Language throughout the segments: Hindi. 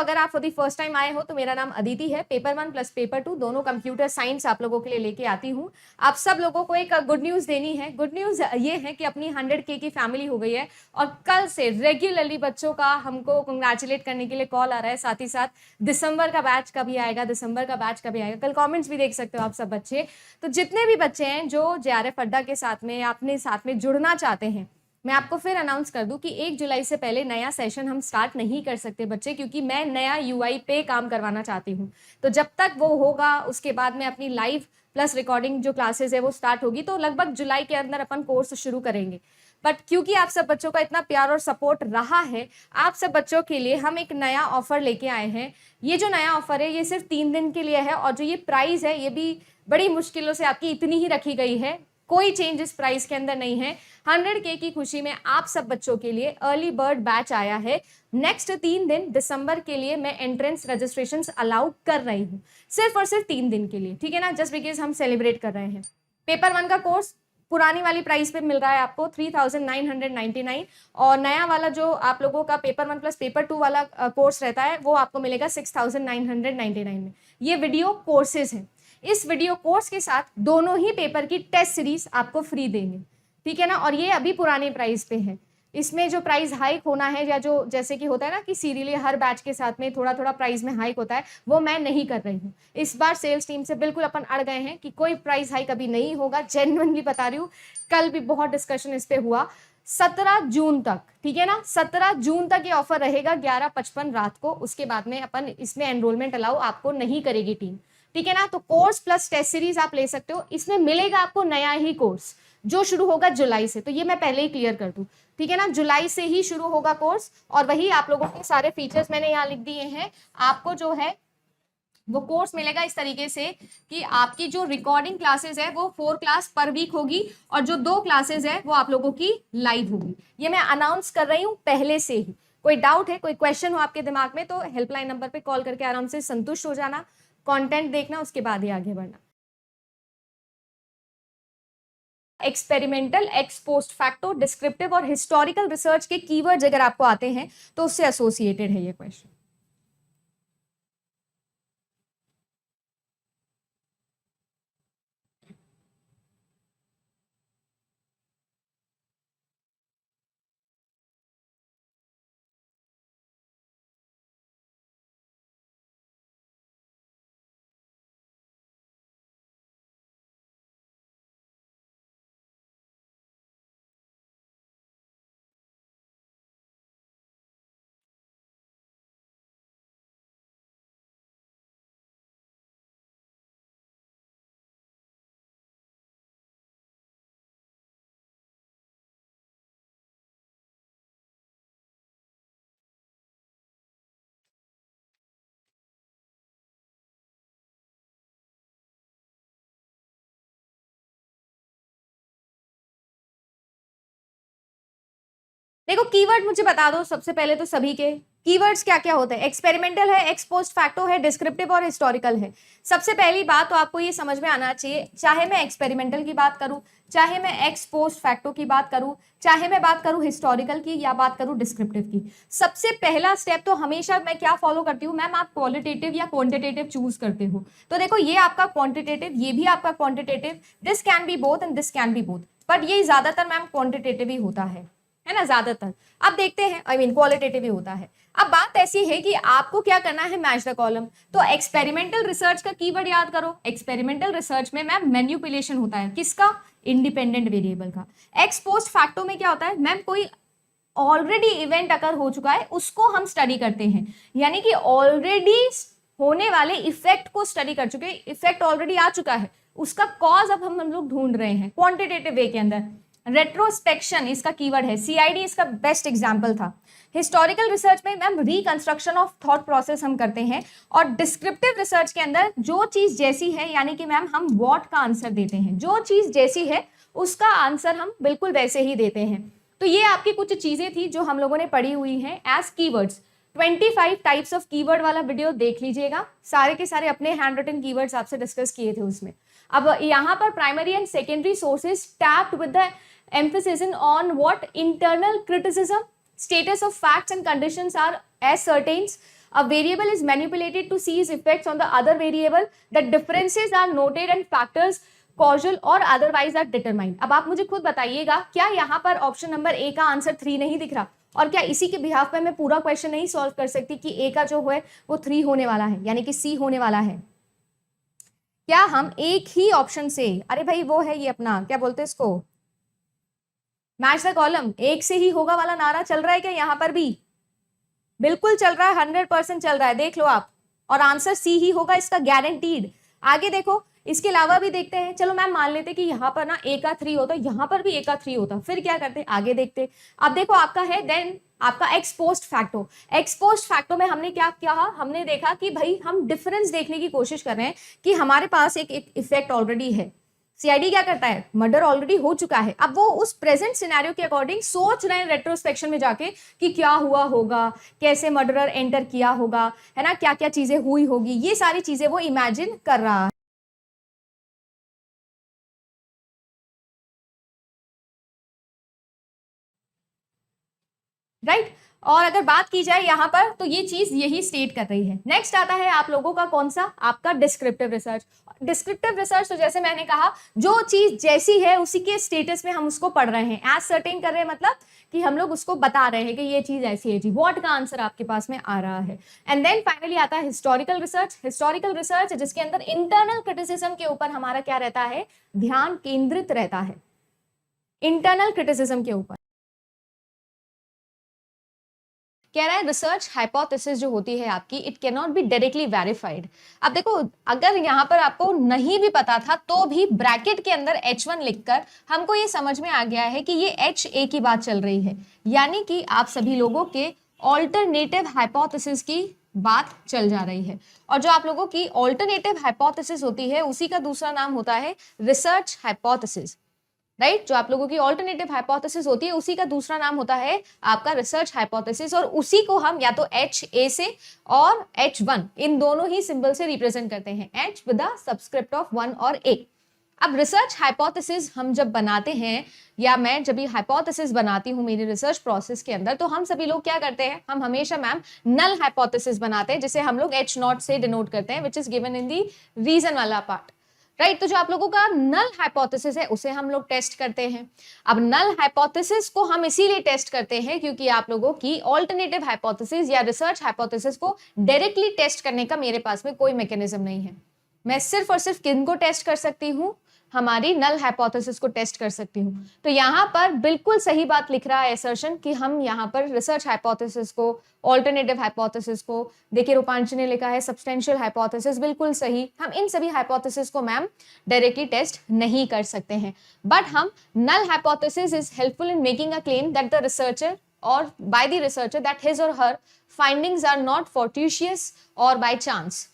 अगर आप फॉर द फर्स्ट टाइम आए हो तो मेरा नाम अदिति है। पेपर 1 प्लस पेपर 2 दोनों कंप्यूटर साइंस आप लोगों के लिए लेके आती हूँ। आप सब लोगों को एक गुड न्यूज़ देनी है। गुड न्यूज़ ये है कि अपनी 100K की फैमिली हो गई है और कल से रेगुलरली बच्चों का हमको कंग्रेचुलेट करने के लिए कॉल आ रहा है। साथ ही साथ दिसंबर का बैच कभी आएगा, दिसंबर का बैच कभी आएगा, कल कॉमेंट्स भी देख सकते हो आप सब बच्चे। तो जितने भी बच्चे हैं जो JRF अड्डा के साथ में अपने साथ में जुड़ना चाहते हैं, मैं आपको फिर अनाउंस कर दूं कि 1 जुलाई से पहले नया सेशन हम स्टार्ट नहीं कर सकते बच्चे, क्योंकि मैं नया UI पे काम करवाना चाहती हूं। तो जब तक वो होगा उसके बाद में अपनी लाइव प्लस रिकॉर्डिंग जो क्लासेस है वो स्टार्ट होगी, तो लगभग जुलाई के अंदर अपन कोर्स शुरू करेंगे। बट क्योंकि आप सब बच्चों का इतना प्यार और सपोर्ट रहा है, आप सब बच्चों के लिए हम एक नया ऑफर लेके आए हैं। ये जो नया ऑफर है ये सिर्फ 3 दिन के लिए है और जो ये प्राइस है ये भी बड़ी मुश्किलों से आपकी इतनी ही रखी गई है, कोई चेंज इस प्राइस के अंदर नहीं है। 100K की खुशी में आप सब बच्चों के लिए अर्ली बर्ड बैच आया है। नेक्स्ट 3 दिन दिसंबर के लिए मैं एंट्रेंस रजिस्ट्रेशन अलाउ कर रही हूँ, सिर्फ और सिर्फ 3 दिन के लिए, ठीक है ना, जस्ट बिकॉज हम सेलिब्रेट कर रहे हैं। पेपर 1 का कोर्स पुरानी वाली प्राइस पे मिल रहा है आपको 3999 और नया वाला जो आप लोगों का पेपर 1 प्लस पेपर 2 वाला कोर्स रहता है वो आपको मिलेगा 6999 में। ये वीडियो कोर्सेज हैं। इस वीडियो कोर्स के साथ दोनों ही पेपर की टेस्ट सीरीज आपको फ्री देंगे, ठीक है ना। और ये अभी पुराने प्राइस पे है। इसमें जो प्राइस हाइक होना है या जो जैसे कि होता है ना कि सीरियली हर बैच के साथ में थोड़ा थोड़ा प्राइस में हाइक होता है, वो मैं नहीं कर रही हूँ। इस बार सेल्स टीम से बिल्कुल अपन अड़ गए हैं कि कोई प्राइस हाइक अभी नहीं होगा। जेन्युइनली बता रही हूँ, कल भी बहुत डिस्कशन इस पे हुआ। 17 जून तक, ठीक है ना, 17 जून तक ये ऑफर रहेगा 11:55 रात को। उसके बाद में अपन इसमें एनरोलमेंट अलाउ आपको नहीं करेगी टीम, ठीक है ना। तो कोर्स प्लस टेस्ट सीरीज आप ले सकते हो। इसमें मिलेगा आपको नया ही कोर्स जो शुरू होगा जुलाई से, तो ये मैं पहले ही क्लियर कर दूं, ठीक है ना। जुलाई से ही शुरू होगा कोर्स और वही आप लोगों के सारे फीचर्स मैंने यहाँ लिख दिए हैं। आपको जो है वो कोर्स मिलेगा इस तरीके से कि आपकी जो रिकॉर्डिंग क्लासेस है वो 4 क्लास पर वीक होगी और जो 2 क्लासेस है वो आप लोगों की लाइव होगी। ये मैं अनाउंस कर रही हूँ पहले से ही। कोई डाउट है, कोई क्वेश्चन हो आपके दिमाग में तो हेल्पलाइन नंबर पे कॉल करके आराम से संतुष्ट हो जाना, कंटेंट देखना, उसके बाद ही आगे बढ़ना। Experimental, x post facto, descriptive और हिस्टोरिकल रिसर्च के कीवर्ड्स अगर आपको आते हैं तो उससे एसोसिएटेड है ये क्वेश्चन। देखो कीवर्ड मुझे बता दो सबसे पहले तो सभी के कीवर्ड्स क्या क्या होते हैं। एक्सपेरिमेंटल है, एक्स पोस्ट फैक्टो है, डिस्क्रिप्टिव और हिस्टोरिकल है। सबसे पहली बात तो आपको ये समझ में आना चाहिए, चाहे मैं एक्सपेरिमेंटल की बात करूं, चाहे मैं एक्स पोस्ट फैक्टो की बात करूं, चाहे मैं बात करूं हिस्टोरिकल की या बात करूं डिस्क्रिप्टिव की, सबसे पहला स्टेप तो हमेशा मैं क्या फॉलो करती हूँ, मैम आप क्वालिटेटिव या क्वांटिटेटिव चूज करते हो। तो देखो ये आपका क्वांटिटेटिव, ये भी आपका quantitative, this can be both and this can be both, but ये ज्यादातर मैम क्वांटिटेटिव ही होता है ना ज्यादातर। अब देखते हैं, आई मीन क्वालिटेटिव ही होता है। अब बात ऐसी है कि आपको क्या करना है, मैच द कॉलम। तो एक्सपेरिमेंटल रिसर्च का कीवर्ड याद करो। एक्सपेरिमेंटल रिसर्च में मैम मैन्युपुलेशन होता है, किसका, इंडिपेंडेंट वेरिएबल का। एक्स पोस्ट फैक्टो में क्या होता है मैम, कोई ऑलरेडी इवेंट अगर हो चुका है उसको हम स्टडी करते हैं, यानी कि ऑलरेडी होने वाले इफेक्ट को स्टडी कर चुके, इफेक्ट ऑलरेडी आ चुका है, उसका कॉज अब हम लोग ढूंढ रहे हैं क्वांटिटेटिव वे के अंदर। रेट्रोस्पेक्शन इसका कीवर्ड है, CID इसका बेस्ट एग्जांपल था। हिस्टोरिकल रिसर्च में ma'am reconstruction of thought process हम करते हैं और डिस्क्रिप्टिव रिसर्च के अंदर जो चीज जैसी है, यानी कि मैम हम व्हाट का आंसर देते हैं, जो चीज जैसी है उसका आंसर हम बिल्कुल वैसे ही देते हैं। तो ये आपकी कुछ चीजें थी जो हम लोगों ने पढ़ी हुई हैं as keywords. 25 types of keyword वाला वीडियो देख लीजिएगा, सारे के सारे अपने हैंड रिटन कीवर्ड्स आपसे डिस्कस किए थे उसमें। अब यहाँ पर primary and secondary sources tapped with the emphasis on what internal criticism, status of facts and conditions are ascertained, A variable is manipulated to see its effects on the other variable. The differences are noted and factors causal और otherwise are determined. अब आप मुझे खुद बताइएगा, क्या यहाँ पर ऑप्शन नंबर ए का आंसर 3 नहीं दिख रहा? और क्या इसी के बिहाफ पे मैं पूरा क्वेश्चन नहीं सॉल्व कर सकती कि ए का जो है वो 3 होने वाला है, यानी कि सी होने वाला है? क्या हम एक ही ऑप्शन से, अरे भाई वो है ये अपना क्या बोलते हैं इसको, मैच द कॉलम, एक से ही होगा वाला नारा चल रहा है क्या यहाँ पर भी? बिल्कुल चल रहा है, 100% चल रहा है, देख लो आप। और आंसर सी ही होगा इसका, गारंटीड। आगे देखो, इसके अलावा भी देखते हैं। चलो मैम मान लेते कि यहाँ पर ना ए का 3 होता, यहाँ पर भी ए का 3 होता, फिर क्या करते, आगे देखते। अब देखो आपका है देन आपका x post facto. X post facto में हमने क्या किया, हमने देखा कि भाई हम डिफरेंस देखने की कोशिश कर रहे हैं कि हमारे पास एक इफेक्ट ऑलरेडी है। सीआईडी क्या करता है, मर्डर ऑलरेडी हो चुका है, अब वो उस प्रेजेंट सिनेरियो के अकॉर्डिंग सोच रहे हैं रेट्रोस्पेक्शन में जाके कि क्या हुआ होगा, कैसे मर्डरर एंटर किया होगा, है ना, क्या क्या चीजें हुई होगी, ये सारी चीजें वो इमेजिन कर रहा है। राइट और अगर बात की जाए यहाँ पर तो ये चीज यही स्टेट कर रही है। नेक्स्ट आता है आप लोगों का कौन सा, आपका डिस्क्रिप्टिव रिसर्च। डिस्क्रिप्टिव रिसर्च तो जैसे मैंने कहा, जो चीज जैसी है उसी के स्टेटस में हम उसको पढ़ रहे हैं, एज सर्टेन कर रहे हैं, मतलब कि हम लोग उसको बता रहे हैं कि ये चीज ऐसी है जी, व्हाट का आंसर आपके पास में आ रहा है। एंड देन फाइनली आता है हिस्टोरिकल रिसर्च। हिस्टोरिकल रिसर्च जिसके अंदर इंटरनल क्रिटिसिज्म के ऊपर हमारा क्या रहता है, ध्यान केंद्रित रहता है, इंटरनल क्रिटिसिज्म के ऊपर। कह रहा है रिसर्च हाइपोथेसिस जो होती है आपकी, it can not be directly verified. अब देखो, अगर यहाँ पर आपको नहीं भी पता था तो भी ब्रैकेट के अंदर H1 लिखकर हमको ये समझ में आ गया है कि ये HA की बात चल रही है, यानी कि आप सभी लोगों के ऑल्टरनेटिव हाइपोथेसिस की बात चल जा रही है। और जो आप लोगों की ऑल्टरनेटिव हाइपोथेसिस होती है उसी का दूसरा नाम होता है रिसर्च हाइपोथेसिस। राइट जो आप लोगों की ऑल्टरनेटिव हाइपोथेसिस होती है उसी का दूसरा नाम होता है आपका रिसर्च हाइपोथेसिस, और उसी को हम या तो HA से और H1 इन दोनों ही सिंबल से रिप्रेजेंट करते हैं, H with the subscript of 1 और A। अब रिसर्च हाइपोथेसिस हम जब बनाते हैं या मैं जब ये हाइपोथेसिस बनाती हूँ मेरी रिसर्च प्रोसेस के अंदर, तो हम सभी लोग क्या करते हैं, हम हमेशा मैम नल हाइपोथेसिस बनाते हैं, जिसे हम लोग H0 से डिनोट करते हैं, which is given in the reason वाला पार्ट। राइट तो जो आप लोगों का नल हाइपोथेसिस है उसे हम लोग टेस्ट करते हैं। अब नल हाइपोथेसिस को हम इसीलिए टेस्ट करते हैं क्योंकि आप लोगों की ऑल्टरनेटिव हाइपोथेसिस या रिसर्च हाइपोथेसिस को डायरेक्टली टेस्ट करने का मेरे पास में कोई मैकेनिज्म नहीं है। मैं सिर्फ और सिर्फ किनको टेस्ट कर सकती हूँ, हमारी नल हाइपोथेसिस को टेस्ट कर सकती हूँ। तो यहाँ पर बिल्कुल सही बात लिख रहा है असर्शन कि हम यहाँ पर रिसर्च हाइपोथेसिस को, ऑल्टरनेटिव हाइपोथेसिस को, देखिए रूपांशी ने लिखा है सब्सटेंशियल हाइपोथेसिस, बिल्कुल सही, हम इन सभी हाइपोथेसिस को मैम डायरेक्टली टेस्ट नहीं कर सकते हैं। बट हम null hypothesis is helpful in making a claim that the researcher or by the researcher that his or her findings are not fortuitous or by chance.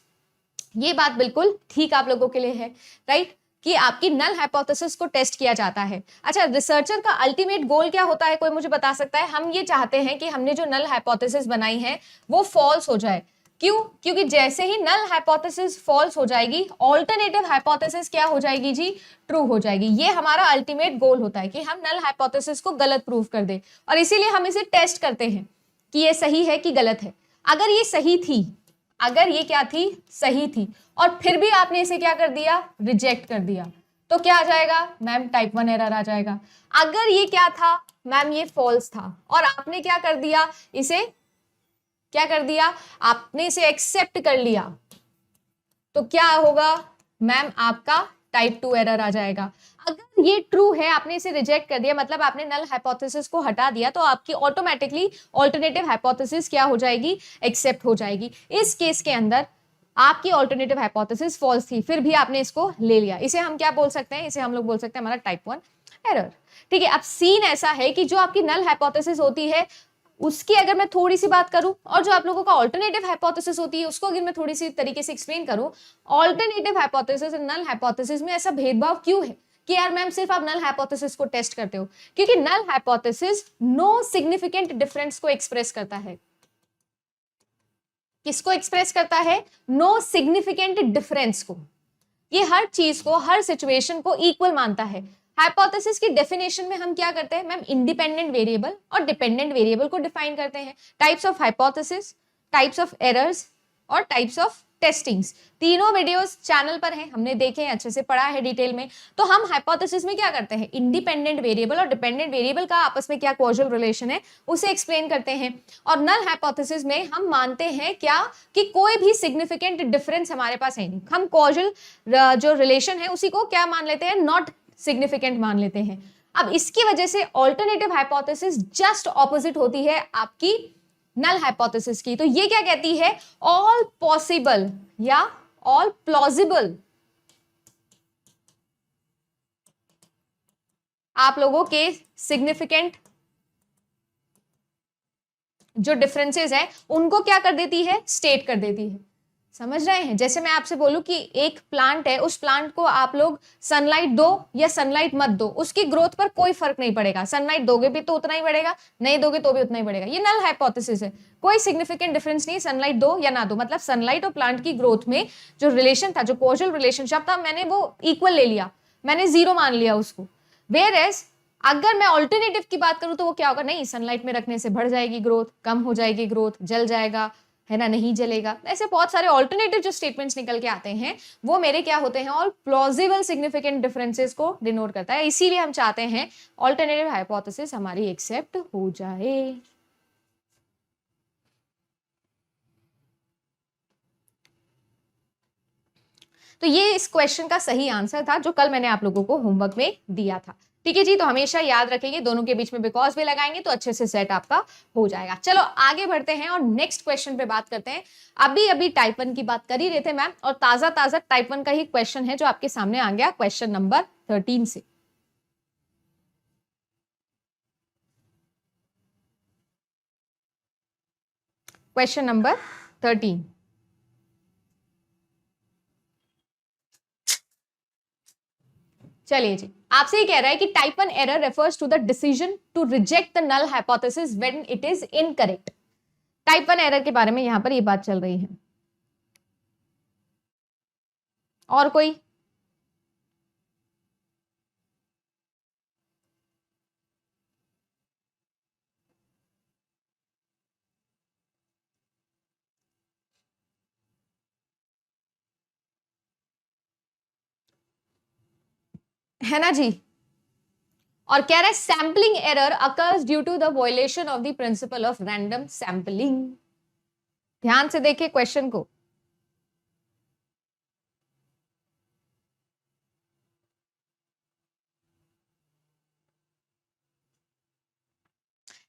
ये बात बिल्कुल ठीक आप लोगों के लिए है, राइट कि आपकी नल हाइपोथेसिस को टेस्ट किया जाता है। अच्छा, रिसर्चर का अल्टीमेट गोल क्या होता है, कोई मुझे बता सकता है? हम ये चाहते हैं कि हमने जो नल हाइपोथेसिस बनाई है वो फॉल्स हो जाए। क्यों? क्योंकि जैसे ही नल हाइपोथेसिस फॉल्स हो जाएगी, ऑल्टरनेटिव हाइपोथेसिस क्या हो जाएगी जी, ट्रू हो जाएगी। ये हमारा अल्टीमेट गोल होता है कि हम नल हाइपोथेसिस को गलत प्रूव कर दे, और इसीलिए हम इसे टेस्ट करते हैं कि ये सही है कि गलत है। अगर ये सही थी, अगर ये क्या थी, सही थी, और फिर भी आपने इसे क्या कर दिया, रिजेक्ट कर दिया, तो क्या आ जाएगा मैम, टाइप 1 एरर आ जाएगा। अगर ये क्या था मैम, ये फॉल्स था और आपने क्या कर दिया, इसे क्या कर दिया, आपने इसे एक्सेप्ट कर लिया, तो क्या होगा मैम, आपका टाइप 2 एरर आ जाएगा। अगर ये ट्रू है, आपने इसे रिजेक्ट कर दिया, मतलब आपने नल हाइपोथेसिस को हटा दिया, तो आपकी ऑटोमेटिकली ऑल्टरनेटिव हाइपोथेसिस क्या हो जाएगी, एक्सेप्ट हो जाएगी। इस केस के अंदर आपकी ऑल्टरनेटिव हाइपोथेसिस फॉल्स थी, फिर भी आपने इसको ले लिया, इसे हम क्या बोल सकते हैं, इसे हम लोग बोल सकते हैं हमारा टाइप 1 एरर। ठीक है, अब सीन ऐसा है कि जो आपकी नल हाइपोथेसिस होती है उसकी अगर मैं थोड़ी सी बात करूं, और जो आप लोगों का ऑल्टरनेटिव हाइपोथेसिस होती है उसको अगर मैं थोड़ी सी तरीके से एक्सप्लेन करूं, ऑल्टरनेटिव हाइपोथेसिस और नल हाइपोथेसिस में ऐसा भेदभाव क्यों है कि यार मैम सिर्फ आप नल हाइपोथेसिस को टेस्ट करते हो? क्योंकि null hypothesis no significant difference को एक्सप्रेस करता है। किसको एक्सप्रेस करता है? नो सिग्निफिकेंट डिफरेंस को। ये हर चीज को, हर सिचुएशन को इक्वल मानता है। हाइपोथेसिस की डेफिनेशन में हम क्या करते हैं मैम, इंडिपेंडेंट वेरिएबल और डिपेंडेंट वेरिएबल को डिफाइन करते हैं। Types of hypothesis, types of errors और टाइप्स ऑफ टेस्टिंग्स। तीनों वीडियोस चैनल पर हैं, हमने देखे हैं, अच्छे से पढ़ा है डिटेल में। तो हम हाइपोथेसिस में क्या करते हैं, इंडिपेंडेंट वेरिएबल और डिपेंडेंट वेरिएबल का आपस में क्या कॉजल रिलेशन है उसे एक्सप्लेन करते हैं। और नल हाइपोथेसिस में हम मानते हैं क्या कि कोई भी सिग्निफिकेंट डिफरेंस हमारे पास है नहीं, हम कॉजल जो रिलेशन है उसी को क्या मान लेते हैं, नॉट सिग्निफिकेंट मान लेते हैं। अब इसकी वजह से ऑल्टरनेटिव हाइपोथेसिस जस्ट ऑपोजिट होती है आपकी नल हाइपोथेसिस की। तो ये क्या कहती है, ऑल पॉसिबल या ऑल प्लॉजिबल आप लोगों के सिग्निफिकेंट जो डिफरेंसेस है उनको क्या कर देती है, स्टेट कर देती है। समझ रहे हैं? जैसे मैं आपसे बोलूं कि एक प्लांट है, उस प्लांट को आप लोग सनलाइट दो या सनलाइट मत दो, उसकी ग्रोथ पर कोई फर्क नहीं पड़ेगा। सनलाइट दोगे भी तो उतना ही बढ़ेगा, नहीं दोगे तो भी उतना ही बढ़ेगा। ये नल हाइपोथेसिस है, कोई सिग्निफिकेंट डिफरेंस नहीं, सनलाइट दो या ना दो, मतलब सनलाइट और प्लांट की ग्रोथ में जो रिलेशन था, जो कॉजल रिलेशनशिप था, मैंने वो इक्वल ले लिया, मैंने जीरो मान लिया उसको। वेयर एज अगर मैं ऑल्टरनेटिव की बात करूं तो वो क्या होगा, नहीं सनलाइट में रखने से बढ़ जाएगी ग्रोथ, कम हो जाएगी ग्रोथ, जल जाएगा, है ना, नहीं जलेगा। ऐसे बहुत सारे ऑल्टरनेटिव जो स्टेटमेंट्स निकल के आते हैं वो मेरे क्या होते हैं, ऑल प्लॉजिबल सिग्निफिकेंट डिफरेंसेस को डिनोट करता है। इसीलिए हम चाहते हैं ऑल्टरनेटिव हाइपोथेसिस हमारी एक्सेप्ट हो जाए। तो ये इस क्वेश्चन का सही आंसर था जो कल मैंने आप लोगों को होमवर्क में दिया था। ठीक है जी, तो हमेशा याद रखेंगे, दोनों के बीच में बिकॉज भी लगाएंगे तो अच्छे से सेट आपका हो जाएगा। चलो आगे बढ़ते हैं और नेक्स्ट क्वेश्चन पे बात करते हैं। अभी अभी टाइप 1 की बात कर ही रहे थे मैम, और ताजा ताजा टाइप 1 का ही क्वेश्चन है जो आपके सामने आ गया क्वेश्चन नंबर 13 से। क्वेश्चन नंबर 13, चलिए जी, आपसे ये कह रहा है कि type 1 error refers to the decision to reject the null hypothesis when it is incorrect. Type 1 error के बारे में यहां पर ये बात चल रही है। और कोई? है ना जी। और कह रहा है sampling error occurs due to the violation of the principle of random sampling. ध्यान से देखिए क्वेश्चन को।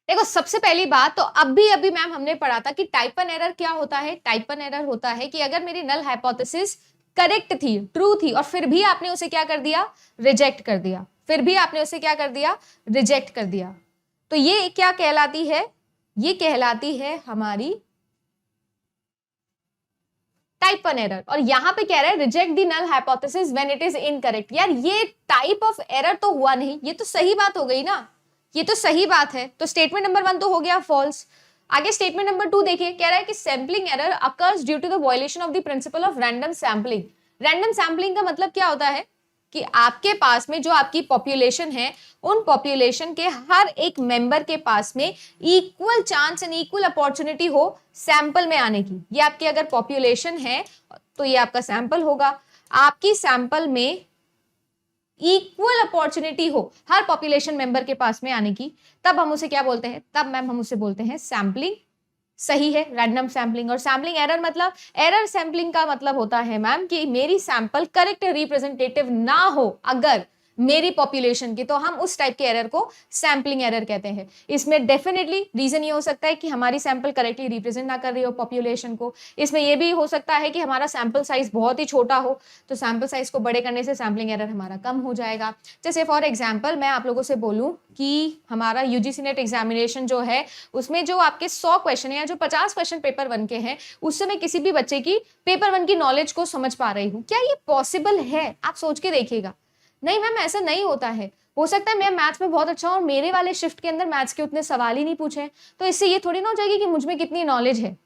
देखो सबसे पहली बात तो अभी मैम हमने पढ़ा था कि टाइप 1 एरर क्या होता है। टाइप 1 एरर होता है कि अगर मेरी नल हाइपोथेसिस करेक्ट थी, ट्रू थी, और फिर भी आपने उसे क्या कर दिया, रिजेक्ट कर दिया, फिर भी आपने उसे क्या कर दिया, रिजेक्ट कर दिया, तो ये क्या कहलाती है, ये कहलाती है हमारी टाइप 1 एरर। और यहां पे कह रहा है reject the null hypothesis when it is incorrect. यार ये टाइप ऑफ एरर तो हुआ नहीं, ये तो सही बात हो गई ना, ये तो सही बात है। तो स्टेटमेंट नंबर 1 तो हो गया फॉल्स। आगे स्टेटमेंट नंबर 2 देखिए, कह रहा है कि sampling error occurs due to the violation of the principle of random sampling. Random sampling का मतलब क्या होता है कि आपके पास में जो आपकी पॉपुलेशन है, उन पॉपुलेशन के हर एक मेंबर के पास में equal chance and equal opportunity हो सैंपल में आने की। ये आपकी अगर पॉपुलेशन है तो ये आपका सैंपल होगा, आपकी सैंपल में इक्वल अपॉर्चुनिटी हो हर पॉपुलेशन मेंबर के पास में आने की, तब हम उसे क्या बोलते हैं, तब मैम हम उसे बोलते हैं सैम्पलिंग सही है, रैंडम सैम्पलिंग। और सैम्पलिंग एरर मतलब, एरर सैम्पलिंग का मतलब होता है मैम कि मेरी सैंपल करेक्ट रिप्रेजेंटेटिव ना हो अगर मेरी पॉपुलेशन की, तो हम उस टाइप के एरर को सैम्पलिंग एरर कहते हैं। इसमें डेफिनेटली रीजन ये हो सकता है कि हमारी सैंपल करेक्टली रिप्रेजेंट ना कर रही हो पॉपुलेशन को। इसमें यह भी हो सकता है कि हमारा सैंपल साइज बहुत ही छोटा हो, तो सैंपल साइज को बड़े करने से सैम्पलिंग एरर हमारा कम हो जाएगा। जैसे फॉर एग्जाम्पल मैं आप लोगों से बोलूं कि हमारा यूजीसी नेट एग्जामिनेशन जो है उसमें जो आपके 100 क्वेश्चन है या जो 50 क्वेश्चन पेपर 1 के हैं, उससे मैं किसी भी बच्चे की पेपर 1 की नॉलेज को समझ पा रही हूँ, क्या ये पॉसिबल है? आप सोच के देखिएगा। नहीं मैम ऐसा नहीं होता है। हो सकता है मैं मैथ्स में बहुत अच्छा हूं और मेरे वाले शिफ्ट के अंदर मैथ्स के उतने सवाल ही नहीं पूछे, तो इससे ये थोड़ी ना हो जाएगी कि मुझ में कितनी नॉलेज है,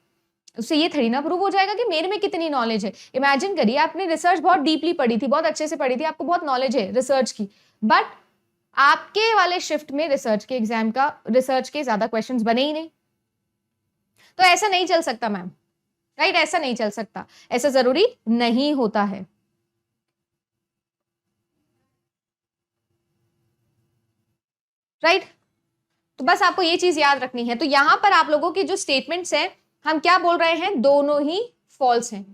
उससे ये थोड़ी ना प्रूव हो जाएगा कि मेरे में कितनी नॉलेज है। इमेजिन करिए आपने रिसर्च बहुत डीपली पढ़ी थी, बहुत अच्छे से पढ़ी थी, आपको बहुत नॉलेज है रिसर्च की, बट आपके वाले शिफ्ट में रिसर्च के एग्जाम का, रिसर्च के ज्यादा क्वेश्चंस बने ही नहीं, तो ऐसा नहीं चल सकता मैम, राइट, ऐसा नहीं चल सकता, ऐसा जरूरी नहीं होता है। राइट, तो बस आपको ये चीज याद रखनी है। तो यहां पर आप लोगों की जो स्टेटमेंट्स हैं, हम क्या बोल रहे हैं, दोनों ही फॉल्स हैं,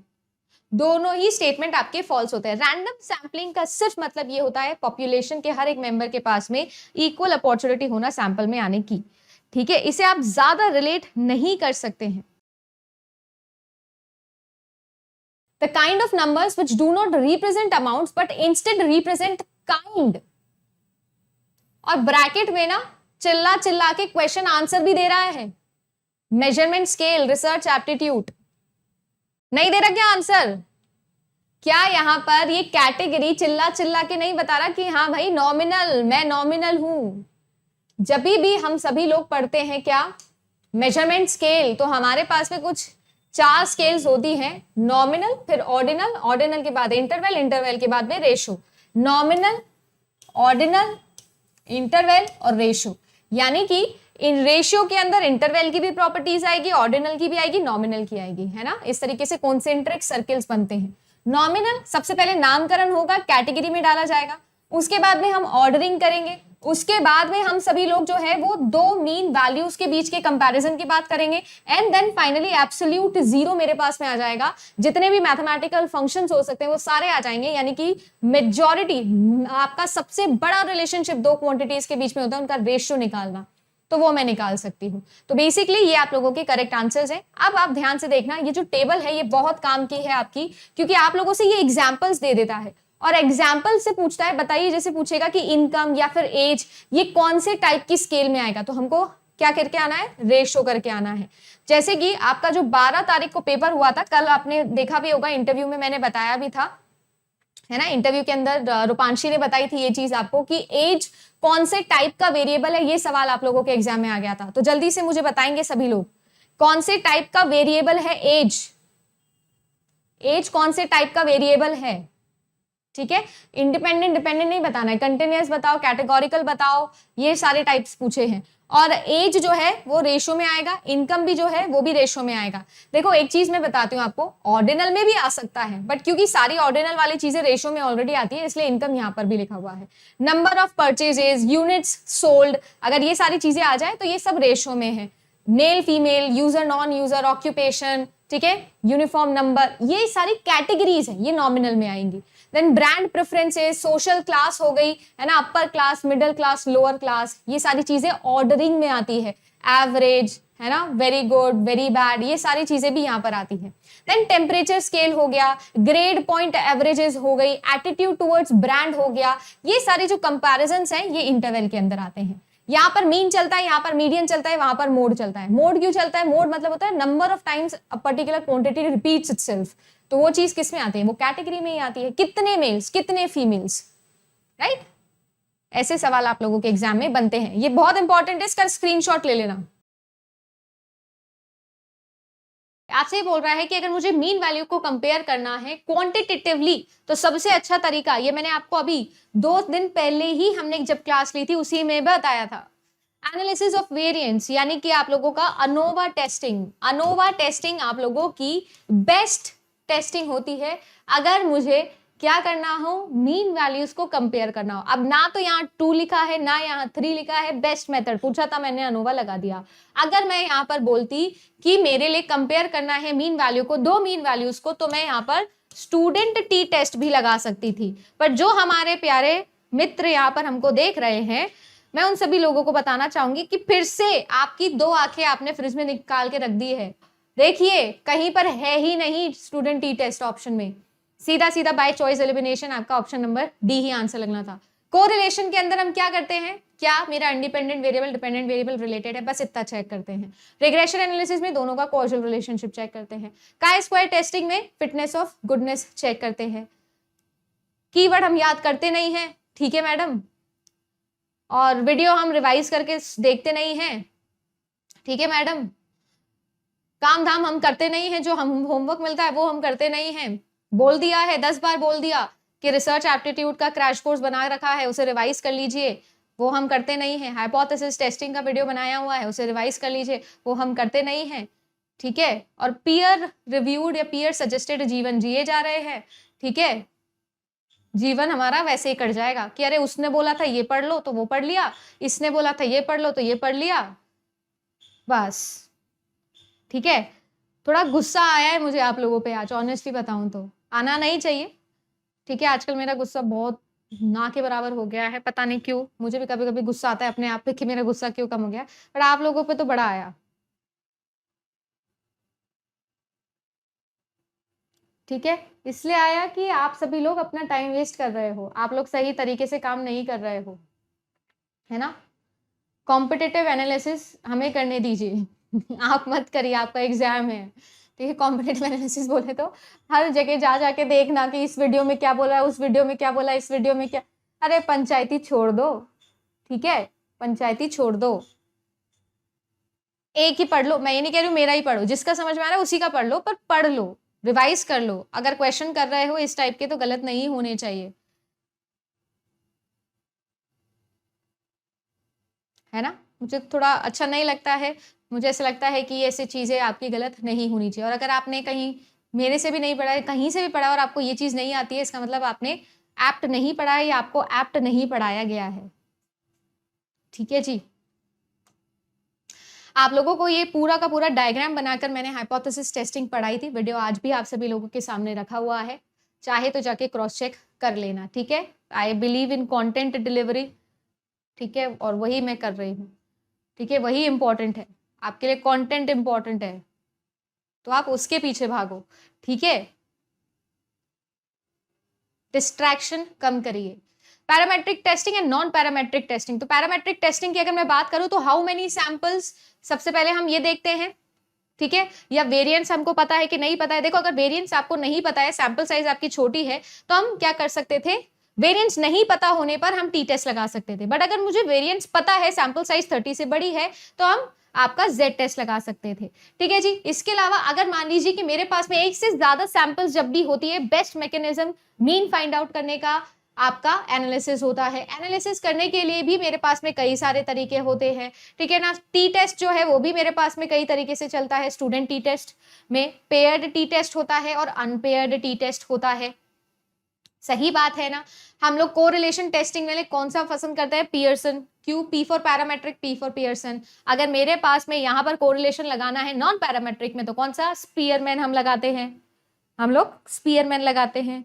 दोनों ही स्टेटमेंट आपके फॉल्स होते हैं। रैंडम सैम्पलिंग का सिर्फ मतलब ये होता है पॉपुलेशन के हर एक मेंबर के पास में इक्वल अपॉर्चुनिटी होना सैंपल में आने की, ठीक है, इसे आप ज्यादा रिलेट नहीं कर सकते हैं। The kind of numbers which do not represent amounts but instead represent kind। और ब्रैकेट में ना चिल्ला चिल्ला के क्वेश्चन आंसर भी दे रहा है, मेजरमेंट स्केल, रिसर्च एप्टीट्यूड, नहीं दे रहा क्या आंसर? क्या यहाँ पर ये कैटेगरी चिल्ला चिल्ला के नहीं बता रहा कि हाँ भाई नॉमिनल, मैं नॉमिनल हूं? जब भी हम सभी लोग पढ़ते हैं क्या, मेजरमेंट स्केल, तो हमारे पास में कुछ 4 स्केल्स होती हैं, नॉमिनल, फिर ऑर्डिनल, ऑर्डिनल के बाद इंटरवल, इंटरवल के बाद में रेशो, नॉमिनल, ऑर्डिनल, इंटरवल और रेशो। यानी कि इन रेशियो के अंदर इंटरवल की भी प्रॉपर्टीज आएगी, ऑर्डिनल की भी आएगी, नॉमिनल की आएगी, है ना। इस तरीके से कॉन्सेंट्रिक सर्कल्स बनते हैं। नॉमिनल सबसे पहले नामकरण होगा, कैटेगरी में डाला जाएगा, उसके बाद में हम ऑर्डरिंग करेंगे, उसके बाद में हम सभी लोग जो है वो दो मीन वैल्यूज के बीच के कंपैरिजन की बात करेंगे, and then finally absolute zero मेरे पास में आ जाएगा। जितने भी मैथमेटिकल फंक्शंस हो सकते हैं वो सारे आ जाएंगे, यानी कि मेजॉरिटी, आपका सबसे बड़ा रिलेशनशिप दो क्वांटिटीज के बीच में होता है, उनका रेशियो निकालना, तो वो मैं निकाल सकती हूँ। तो बेसिकली ये आप लोगों के करेक्ट आंसर्स हैं। अब आप ध्यान से देखना, ये जो टेबल है ये बहुत काम की है आपकी, क्योंकि आप लोगों से ये एग्जाम्पल्स दे देता है, और एग्जाम्पल से पूछता है, बताइए, जैसे पूछेगा कि इनकम या फिर एज, ये कौन से टाइप की स्केल में आएगा, तो हमको क्या करके आना है, रेशो करके आना है। जैसे कि आपका जो 12 तारीख को पेपर हुआ था, कल आपने देखा भी होगा, इंटरव्यू में मैंने बताया भी था, है ना, इंटरव्यू के अंदर रूपांशी ने बताई थी ये चीज आपको कि एज कौन से टाइप का वेरिएबल है, ये सवाल आप लोगों के एग्जाम में आ गया था। तो जल्दी से मुझे बताएंगे सभी लोग, कौन से टाइप का वेरिएबल है एज, एज कौन से टाइप का वेरिएबल है, ठीक है। इंडिपेंडेंट डिपेंडेंट नहीं बताना है, कंटिन्यूअस बताओ, कैटेगोरिकल बताओ, ये सारे टाइप्स पूछे हैं। और एज जो है वो रेशो में आएगा, इनकम भी जो है वो भी रेशो में आएगा। देखो एक चीज मैं बताती हूँ आपको, ऑर्डिनल में भी आ सकता है, बट क्योंकि सारी ऑर्डिनल वाली चीजें रेशो में ऑलरेडी आती है, इसलिए इनकम यहाँ पर भी लिखा हुआ है। Number of purchases, units sold, अगर ये सारी चीजें आ जाए तो ये सब रेशो में है। Male female, user non user, occupation, ठीक है, यूनिफॉर्म नंबर, ये सारी कैटेगरीज है, ये नॉमिनल में आएंगी। Then brand preferences, social class हो गई, है ना, upper class, middle class, lower class, ये सारी चीजें ऑर्डरिंग में आती है। एवरेज, है ना, वेरी गुड, वेरी बैड, ये सारी चीजें भी यहाँ पर आती है। देन टेम्परेचर स्केल हो गया, ग्रेड पॉइंट एवरेजेस हो गई, एटीट्यूड टुवर्ड्स ब्रांड हो गया, ये सारे जो कंपैरिजंस हैं ये इंटरवल के अंदर आते हैं। यहाँ पर मीन चलता है, यहाँ पर मीडियन चलता है, वहां पर मोड चलता है। मोड क्यों चलता है? मोड मतलब होता है number of times a particular quantity repeats itself, तो वो चीज किस में आती है, वो कैटेगरी में ही आती है, कितने मेल्स कितने फीमेल्स, राइट। ऐसे सवाल आप लोगों के एग्जाम में बनते हैं, ये बहुत इंपॉर्टेंट है, इसका स्क्रीनशॉट ले लेना। आपसे बोल रहा है कि अगर मुझे मीन वैल्यू को कंपेयर करना है क्वांटिटेटिवली, तो सबसे अच्छा तरीका, ये मैंने आपको अभी 2 दिन पहले ही हमने जब क्लास ली थी उसी में बताया था, एनालिसिस ऑफ वेरिएंस, यानी कि आप लोगों का अनोवा टेस्टिंग। अनोवा टेस्टिंग आप लोगों की बेस्ट टेस्टिंग होती है अगर मुझे क्या करना हो, मीन वैल्यूज को कंपेयर करना हो। अब ना तो यहाँ 2 लिखा है ना यहाँ 3 लिखा है, बेस्ट मेथड पूछा था मैंने, अनोवा लगा दिया। अगर मैं यहाँ पर बोलती कि मेरे लिए कंपेयर करना है मीन वैल्यू को, 2 मीन वैल्यूज को, तो मैं यहाँ पर स्टूडेंट टी टेस्ट भी लगा सकती थी। पर जो हमारे प्यारे मित्र यहाँ पर हमको देख रहे हैं, मैं उन सभी लोगों को बताना चाहूंगी कि फिर से आपकी 2 आंखें आपने फ्रिज में निकाल के रख दी है। देखिए कहीं पर है ही नहीं स्टूडेंट टी टेस्ट ऑप्शन में, सीधा सीधा बाय चॉइस एलिमिनेशन आपका ऑप्शन नंबर डी ही आंसर लगना था। कोरिलेशन के अंदर हम क्या करते हैं, क्या मेरा independent variable dependent variable related है, बस इतना चेक करते हैं। रिग्रेशन एनालिसिस में दोनों का कॉजल रिलेशनशिप चेक करते हैं। काई स्क्वायर टेस्टिंग में फिटनेस ऑफ गुडनेस चेक करते हैं। कीवर्ड हम याद करते नहीं है, ठीक है मैडम, और वीडियो हम रिवाइज करके देखते नहीं हैं, ठीक है मैडम। काम धाम हम करते नहीं हैं, जो हम होमवर्क मिलता है वो हम करते नहीं हैं। बोल दिया है 10 बार बोल दिया कि रिसर्च एप्टीट्यूड का क्रैश कोर्स बना रखा है, उसे रिवाइज कर लीजिए, वो हम करते नहीं हैं। हाइपोथेसिस टेस्टिंग का वीडियो बनाया हुआ है, उसे रिवाइज कर लीजिए, वो हम करते नहीं हैं। ठीक है, और पीयर रिव्यूड या पीयर सजेस्टेड जीवन जिए जा रहे हैं, ठीक है। जीवन हमारा वैसे ही कट जाएगा कि अरे उसने बोला था ये पढ़ लो तो वो पढ़ लिया, इसने बोला था ये पढ़ लो तो ये पढ़ लिया, बस। ठीक है, थोड़ा गुस्सा आया है मुझे आप लोगों पे आज, ऑनेस्टली बताऊं तो आना नहीं चाहिए, ठीक है। आजकल मेरा गुस्सा बहुत ना के बराबर हो गया है, पता नहीं क्यों, मुझे भी कभी कभी गुस्सा आता है अपने आप पे कि मेरा गुस्सा क्यों कम हो गया, पर आप लोगों पे तो बड़ा आया, ठीक है। इसलिए आया कि आप सभी लोग अपना टाइम वेस्ट कर रहे हो, आप लोग सही तरीके से काम नहीं कर रहे हो, है ना। कॉम्पिटिटिव एनालिसिस हमें करने दीजिए आप मत करिए, आपका एग्जाम है, ठीक है। कॉम्पिटिटिव एनालिसिस बोले तो हर जगह जा जाके देखना कि इस वीडियो में क्या बोला है, उस वीडियो में क्या बोला, इस वीडियो में क्या, अरे पंचायती छोड़ दो, ठीक है, पंचायती छोड़ दो, एक ही पढ़ लो। मैं ये नहीं कह रही हूँ मेरा ही पढ़ो, जिसका समझ में आ रहा है उसी का पढ़ लो, पर पढ़ लो, रिवाइज कर लो। अगर क्वेश्चन कर रहे हो इस टाइप के तो गलत नहीं होने चाहिए, है ना। मुझे थोड़ा अच्छा नहीं लगता है, मुझे ऐसा लगता है कि ऐसी चीजें आपकी गलत नहीं होनी चाहिए। और अगर आपने कहीं मेरे से भी नहीं पढ़ा है, कहीं से भी पढ़ा और आपको ये चीज नहीं आती है, इसका मतलब आपने एप्ट नहीं पढ़ा है या आपको एप्ट नहीं पढ़ाया गया है, ठीक है जी। आप लोगों को ये पूरा का पूरा डायग्राम बनाकर मैंने हाइपोथेसिस टेस्टिंग पढ़ाई थी, वीडियो आज भी आप सभी लोगों के सामने रखा हुआ है, चाहे तो जाके क्रॉस चेक कर लेना, ठीक है। I believe in content delivery, ठीक है, और वही मैं कर रही हूँ, ठीक है। वही इंपॉर्टेंट है आपके लिए, कंटेंट इंपॉर्टेंट है तो आप उसके पीछे भागो, ठीक है। डिस्ट्रैक्शन कम करिए। Parametric testing and non parametric testing. तो पैरामेट्रिक टेस्टिंग की अगर मैं बात करूं तो हाउ मेनी सैंपल्स, सबसे पहले हम ये देखते हैं, ठीक है। या वेरिएंस हमको पता है कि नहीं पता है। देखो अगर वेरिएंस आपको नहीं पता है, सैंपल साइज आपकी छोटी है, तो हम क्या कर सकते थे, वेरिएंस नहीं पता होने पर हम टी टेस्ट लगा सकते थे। बट अगर मुझे वेरिएंस पता है, सैंपल साइज 30 से बड़ी है, तो हम आपका जेड टेस्ट लगा सकते थे, ठीक है जी। इसके अलावा अगर मान लीजिए कि मेरे पास में एक से ज्यादा सैंपल्स जब भी होती है, best mechanism mean find out करने का आपका एनालिसिस होता है। एनालिसिस करने के लिए भी मेरे पास में कई सारे तरीके होते हैं, ठीक है ना। टी टेस्ट जो है वो भी मेरे पास में कई तरीके से चलता है। स्टूडेंट टी टेस्ट में पेयर्ड टी टेस्ट होता है और अनपेयर्ड टी टेस्ट होता है, सही बात है ना। हम लोग कोरिलेशन टेस्टिंग में कौन सा पसंद करते हैं, पियर्सन। क्यों, P for parametric, P for Pearson. अगर मेरे पास में यहाँ पर कोरिलेशन लगाना है नॉन पैरामेट्रिक में, तो कौन सा, स्पीयरमैन हम लगाते हैं, हम लोग स्पीयरमैन लगाते हैं,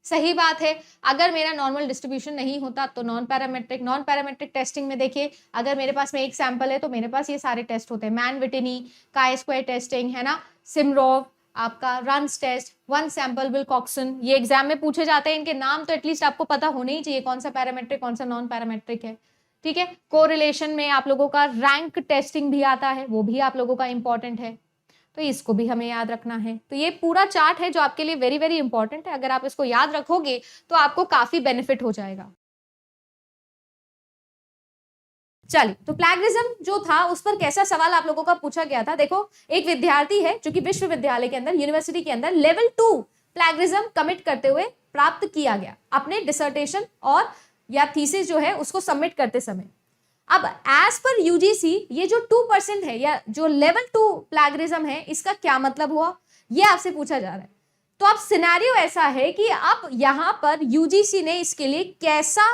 सही बात है। अगर मेरा नॉर्मल डिस्ट्रीब्यूशन नहीं होता तो non parametric. Non parametric testing में देखिए, अगर मेरे पास में एक सैंपल है तो मेरे पास ये सारे टेस्ट होते हैं, मैन विटिनी, काई स्क्वायर टेस्टिंग, है ना, सिमरोव, आपका runs test, one sample Wilcoxon. ये एग्जाम में पूछे जाते हैं, इनके नाम तो एटलीस्ट आपको पता होने ही चाहिए, कौन सा पैरामेट्रिक कौन सा नॉन पैरामेट्रिक है, ठीक है। कोरिलेशन में आप लोगों का रैंक टेस्टिंग भी आता है, वो भी आप लोगों का इंपॉर्टेंट है, तो इसको भी हमें याद रखना है। तो ये पूरा चार्ट है जो आपके लिए वेरी वेरी इंपॉर्टेंट है। अगर आप इसको याद रखोगे तो आपको काफी बेनिफिट हो जाएगा। चलिए, तो प्लैगियरिज्म जो था उस पर कैसा सवाल आप लोगों का पूछा गया था। देखो, एक विद्यार्थी है जो कि विश्वविद्यालय के अंदर, यूनिवर्सिटी के अंदर लेवल 2 प्लैगियरिज्म कमिट करते हुए प्राप्त किया गया अपने डिसर्टेशन और या थीसिस जो है उसको सबमिट करते समय। अब एज पर यूजीसी ये जो 2% है या जो लेवल 2 प्लैगियरिज्म है, इसका क्या मतलब हुआ, ये आपसे पूछा जा रहा है। तो अब सिनेरियो ऐसा है कि अब यहां पर यूजीसी ने इसके लिए कैसा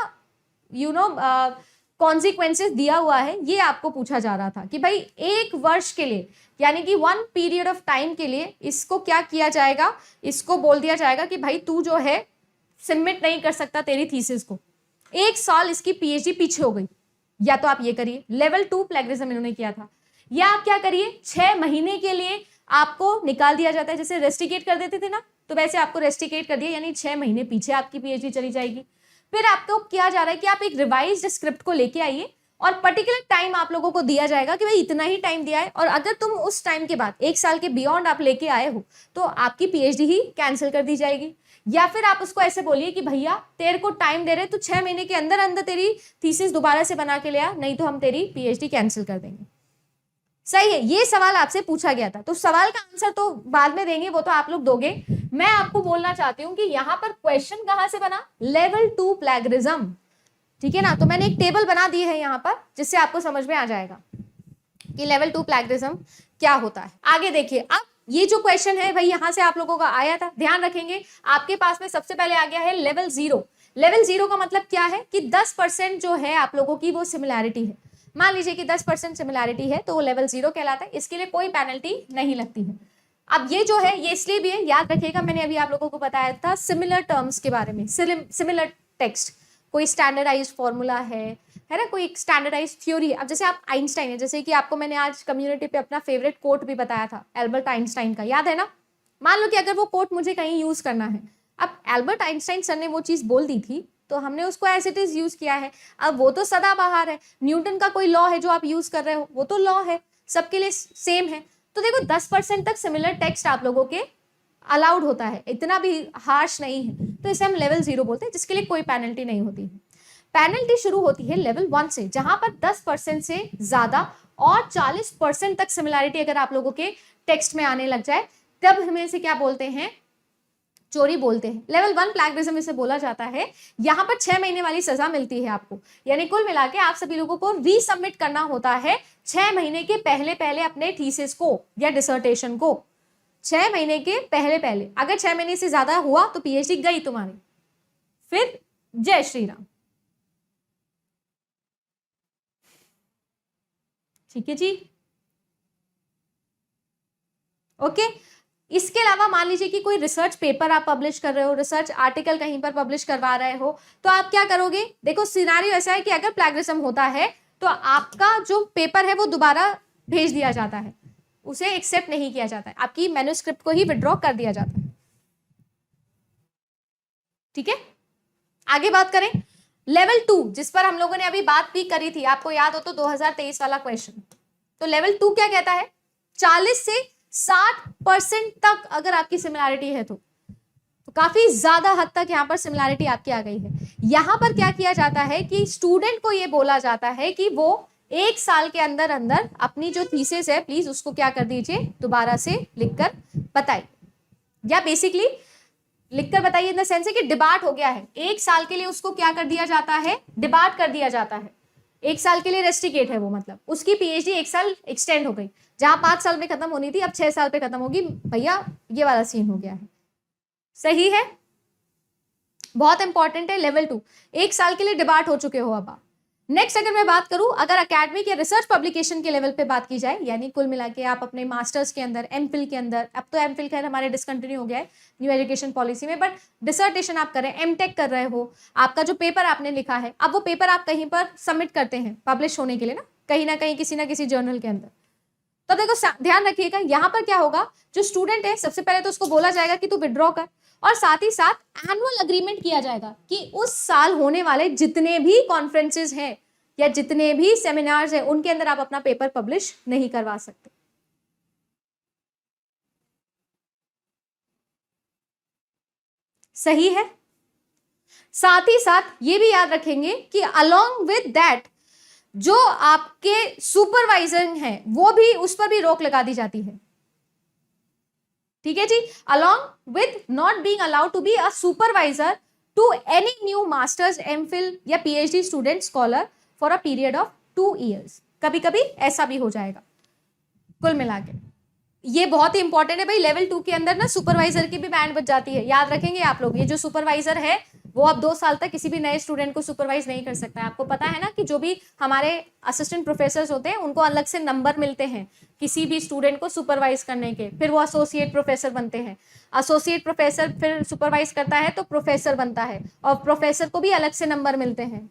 कॉन्सिक्वेंसेस दिया हुआ है, ये आपको पूछा जा रहा था कि भाई एक वर्ष के लिए, यानी कि 1 पीरियड ऑफ टाइम के लिए इसको क्या किया जाएगा, इसको बोल दिया जाएगा कि भाई तू जो है सबमिट नहीं कर सकता तेरी थीसिस को, 1 साल इसकी पीएचडी पीछे हो गई। या तो आप ये करिए, लेवल 2 प्लैगियरिज्म इन्होंने किया था, या आप क्या करिए, 6 महीने के लिए आपको निकाल दिया जाता है, जैसे रेस्टिकेट कर देते थे ना, तो वैसे आपको रेस्टिकेट कर दिया, यानी 6 महीने पीछे आपकी पीएचडी चली जाएगी। फिर आपको किया जा रहा है कि आप एक रिवाइज्ड स्क्रिप्ट को लेके आइए और पर्टिकुलर टाइम आप लोगों को दिया जाएगा कि भाई इतना ही टाइम दिया है, और अगर तुम उस टाइम के बाद 1 साल के बियॉन्ड आप लेके आए हो तो आपकी पीएचडी ही कैंसिल कर दी जाएगी। या फिर आप उसको ऐसे बोलिए कि भैया तेरे को टाइम दे रहे तो 6 महीने के अंदर अंदर तेरी थीसिस दोबारा से बना के ले आ, नहीं तो हम तेरी पीएचडी कैंसिल कर देंगे। सही है, ये सवाल आपसे पूछा गया था, तो सवाल का आंसर तो बाद में देंगे, वो तो आप लोग दोगे। मैं आपको बोलना चाहती हूं कि यहां पर क्वेश्चन कहां से बना, लेवल 2 प्लैगियरिज्म, ठीक है ना। तो मैंने एक टेबल बना दी है यहां पर, जिससे आपको समझ में आ जाएगा कि लेवल 2 प्लैगियरिज्म क्या होता है। आगे देखिए, अब ये जो क्वेश्चन है भाई यहां से आप लोगों का आया था, ध्यान रखेंगे आपके पास में सबसे पहले आ गया है लेवल 0। लेवल 0 का मतलब क्या है कि 10% जो है आप लोगों की वो सिमिलैरिटी है। मान लीजिए कि 10% सिमिलैरिटी है तो वो लेवल 0 कहलाता है, इसके लिए कोई पेनल्टी नहीं लगती है। अब ये जो है ये इसलिए भी है, याद रखिएगा मैंने अभी आप लोगों को बताया था सिमिलर टर्म्स के बारे में, सिमिलर टेक्स्ट, कोई स्टैंडर्डाइज फॉर्मूला है ना, कोई स्टैंडर्डाइज थ्योरी है। अब जैसे आप आइंस्टाइन है, जैसे कि आपको मैंने आज कम्युनिटी पे अपना फेवरेट कोट भी बताया था एल्बर्ट आइंस्टाइन का, याद है ना। मान लो कि अगर वो कोट मुझे कहीं यूज करना है, अब एल्बर्ट आइंस्टाइन सर ने वो चीज बोल दी थी तो हमने उसको एज इट इज यूज किया है। अब वो तो सदाबहार है, न्यूटन का कोई लॉ है जो आप यूज कर रहे हो, वो तो लॉ है, सबके लिए सेम है। तो देखो 10% तक सिमिलर टेक्स्ट आप लोगों के अलाउड होता है, इतना भी हार्श नहीं है, तो इसे हम लेवल 0 बोलते हैं, जिसके लिए कोई पेनल्टी नहीं होती है। पेनल्टी शुरू होती है लेवल 1 से, जहां पर 10% से ज्यादा और 40% तक सिमिलैरिटी अगर आप लोगों के टेक्स्ट में आने लग जाए तब हमें इसे क्या बोलते हैं, चोरी बोलते हैं। लेवल 1 प्लैगियरिज्म इसे बोला जाता है। यहां पर 6 महीने वाली सजा मिलती है आपको, यानी कुल मिला के आप सभी लोगों को रीसबमिट करना होता है 6 महीने के पहले पहले अपने थीसिस को या डिसर्टेशन को। 6 महीने के पहले पहले, अगर 6 महीने से ज्यादा हुआ तो पीएचडी गई तुम्हारी। फिर जय श्री राम, ठीक है जी, ओके। इसके अलावा मान लीजिए कि कोई रिसर्च पेपर आप पब्लिश कर रहे हो, रिसर्च आर्टिकल कहीं पर पब्लिश करवा रहे हो, तो आप क्या करोगे, देखो सिनेरियो ऐसा है कि अगर प्लैगियरिज्म होता है तो आपका जो पेपर है वो दोबारा भेज दिया जाता है, उसे एक्सेप्ट नहीं किया जाता है, आपकी मैन्युस्क्रिप्ट को ही विड्रॉ कर दिया जाता है, ठीक है। आगे बात करें लेवल 2, जिस पर हम लोगों ने अभी बात भी करी थी, आपको याद हो तो 2023 वाला क्वेश्चन। तो लेवल 2 क्या कहता है, 40 से 60% तक अगर आपकी सिमिलैरिटी है तो काफी ज्यादा हद तक यहां पर सिमिलैरिटी आपकी आ गई है। यहां पर क्या किया जाता है कि स्टूडेंट को यह बोला जाता है कि वो 1 साल के अंदर अंदर अपनी जो थीसिस है प्लीज उसको क्या कर दीजिए, दोबारा से लिखकर बताइए, या बेसिकली लिखकर बताइए इन द सेंस है कि डिबार्ट हो गया है, 1 साल के लिए उसको क्या कर दिया जाता है, डिबार्ट कर दिया जाता है। 1 साल के लिए रेस्ट्रिकेट है वो, मतलब उसकी पीएचडी 1 साल एक्सटेंड हो गई, जहां 5 साल में खत्म होनी थी अब 6 साल पे खत्म होगी, भैया ये वाला सीन हो गया है, सही है, बहुत इंपॉर्टेंट है। लेवल 2 1 साल के लिए डिबार्ट हो चुके हो अब आप। नेक्स्ट अगर मैं बात करूं, अगर एकेडमिक या रिसर्च पब्लिकेशन के लेवल पे बात की जाए, यानी कुल मिला के आप अपने मास्टर्स के अंदर, एमफिल के अंदर, अब तो एमफिल खैर हमारे डिसकंटिन्यू हो गया है न्यू एजुकेशन पॉलिसी में, बट डिसर्टेशन आप कर रहे हैं, एमटेक कर रहे हो, आपका जो पेपर आपने लिखा है, अब वो पेपर आप कहीं पर सबमिट करते हैं पब्लिश होने के लिए ना कहीं किसी ना किसी जर्नल के अंदर। तो देखो ध्यान रखिएगा यहाँ पर क्या होगा, जो स्टूडेंट है सबसे पहले तो उसको बोला जाएगा कि तू विड्रॉ कर, और साथ ही साथ एनुअल अग्रीमेंट किया जाएगा कि उस साल होने वाले जितने भी कॉन्फ्रेंसेस हैं या जितने भी सेमिनार्स हैं उनके अंदर आप अपना पेपर पब्लिश नहीं करवा सकते। सही है। साथ ही साथ ये भी याद रखेंगे कि अलोंग विद दैट जो आपके सुपरवाइजर हैं वो भी, उस पर भी रोक लगा दी जाती है, ठीक है जी। Along with not being allowed to be a supervisor to any new masters, MPhil या PhD student scholar for a period of 2 years, कभी कभी ऐसा भी हो जाएगा। कुल मिला के ये बहुत ही इंपॉर्टेंट है भाई, लेवल 2 के अंदर ना सुपरवाइजर की भी बैंड बच जाती है, याद रखेंगे आप लोग। ये जो सुपरवाइजर है वो अब 2 साल तक किसी भी नए स्टूडेंट को सुपरवाइज नहीं कर सकता है। आपको पता है ना कि जो भी हमारे असिस्टेंट प्रोफेसर होते हैं उनको अलग से नंबर मिलते हैं किसी भी स्टूडेंट को सुपरवाइज करने के, फिर वो एसोसिएट प्रोफेसर बनते हैं, एसोसिएट प्रोफेसर फिर सुपरवाइज करता है तो प्रोफेसर बनता है, और प्रोफेसर को भी अलग से नंबर मिलते हैं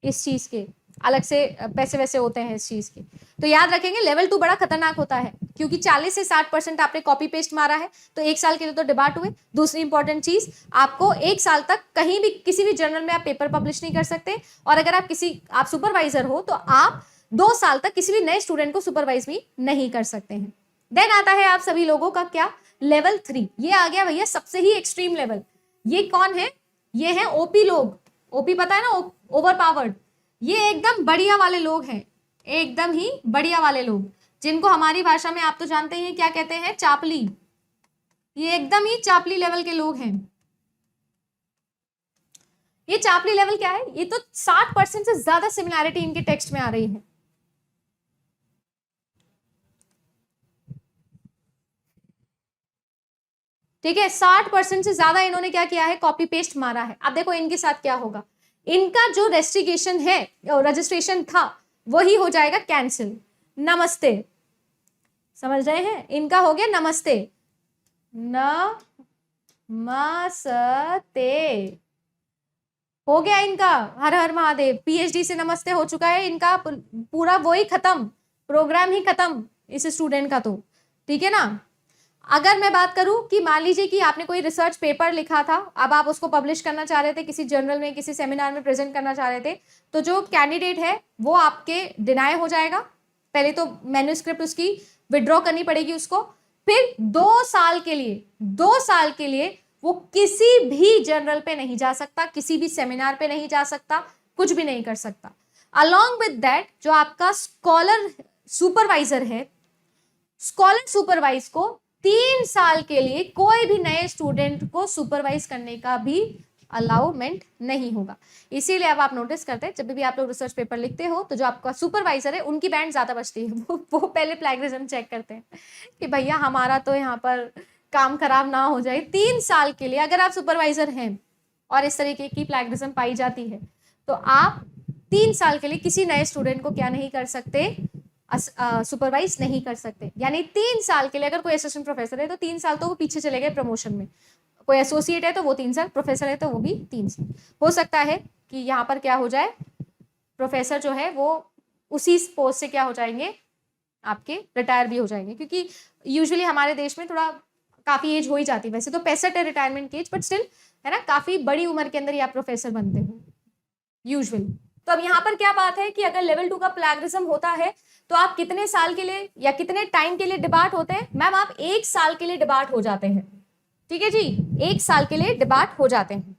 इस चीज के, अलग से पैसे वैसे होते हैं इस चीज के। तो याद रखेंगे लेवल 2 बड़ा खतरनाक होता है, क्योंकि 40 से 60% आपने कॉपी पेस्ट मारा है तो 1 साल के लिए तो डिबार्ट हुए। दूसरी इंपॉर्टेंट चीज, आपको 1 साल तक कहीं भी किसी भी जर्नल में आप पेपर पब्लिश नहीं कर सकते, और अगर आप सुपरवाइजर हो तो आप 2 साल तक किसी भी नए स्टूडेंट को सुपरवाइज भी नहीं कर सकते हैं। देन आता है आप सभी लोगों का क्या, लेवल 3। ये आ गया भैया सबसे ही एक्सट्रीम लेवल। ये कौन है, ये है ओपी लोग। ओपी पता है ना, ओवर पावर्ड। ये एकदम बढ़िया वाले लोग हैं, एकदम ही बढ़िया वाले लोग, जिनको हमारी भाषा में आप तो जानते हैं क्या कहते हैं, चापली। ये एकदम ही चापली लेवल के लोग हैं। ये चापली लेवल क्या है, ये तो 60% से ज्यादा सिमिलैरिटी इनके टेक्स्ट में आ रही है। ठीक है, 60% से ज्यादा इन्होंने क्या किया है, कॉपी पेस्ट मारा है। अब देखो इनके साथ क्या होगा, इनका जो रजिस्ट्रेशन है, रजिस्ट्रेशन था, वही हो जाएगा कैंसिल। नमस्ते, समझ रहे हैं, इनका हो गया नमस्ते, नमस्ते हो गया इनका, हर हर महादेव, पीएचडी से नमस्ते हो चुका है इनका, पूरा वही खत्म, प्रोग्राम ही खत्म इस स्टूडेंट का तो, ठीक है ना। अगर मैं बात करूं कि मान लीजिए कि आपने कोई रिसर्च पेपर लिखा था, अब आप उसको पब्लिश करना चाह रहे थे, किसी जर्नल में, किसी सेमिनार में प्रेजेंट करना चाह रहे थे, तो जो कैंडिडेट है वो आपके डिनाई हो जाएगा। पहले तो मैन्युस्क्रिप्ट उसकी विड्रॉ करनी पड़ेगी उसको, फिर 2 साल के लिए वो किसी भी जर्नल पे नहीं जा सकता, किसी भी सेमिनार पे नहीं जा सकता, कुछ भी नहीं कर सकता। अलॉन्ग विद दैट जो आपका स्कॉलर सुपरवाइजर है, स्कॉलर सुपरवाइज को 3 साल के लिए कोई भी नए स्टूडेंट को सुपरवाइज करने का भी अलाउमेंट नहीं होगा। इसीलिए अब आप नोटिस करते हैं, जब भी आप लोग रिसर्च पेपर लिखते हो तो जो आपका सुपरवाइजर है उनकी बैंड ज्यादा बचती है, वो पहले प्लैगियरिज्म चेक करते हैं कि भैया हमारा तो यहाँ पर काम खराब ना हो जाए। 3 साल के लिए अगर आप सुपरवाइजर हैं और इस तरीके की प्लैगियरिज्म पाई जाती है तो आप 3 साल के लिए किसी नए स्टूडेंट को क्या नहीं कर सकते, सुपरवाइज नहीं कर सकते। यानी 3 साल के लिए अगर कोई असिस्टेंट प्रोफेसर है तो 3 साल तो वो पीछे चले गए प्रमोशन में, कोई एसोसिएट है तो वो 3 साल, प्रोफेसर है तो वो भी 3 साल। हो सकता है कि यहाँ पर क्या हो जाए, प्रोफेसर जो है वो उसी पोस्ट से क्या हो जाएंगे, आपके रिटायर भी हो जाएंगे, क्योंकि यूजुअली हमारे देश में थोड़ा काफी एज हो ही जाती है, वैसे तो 65 है रिटायरमेंट की एज, बट स्टिल है ना, काफी बड़ी उम्र के अंदर ही आप प्रोफेसर बनते हो यूजुअली। तो अब यहाँ पर क्या बात है कि अगर लेवल 2 का प्लैगियरिज्म होता है तो आप कितने साल के लिए या कितने टाइम के लिए डिबार्ट होते हैं? मैम आप 1 साल के लिए डिबार्ट हो जाते हैं, ठीक है जी, 1 साल के लिए डिबार्ट हो जाते हैं।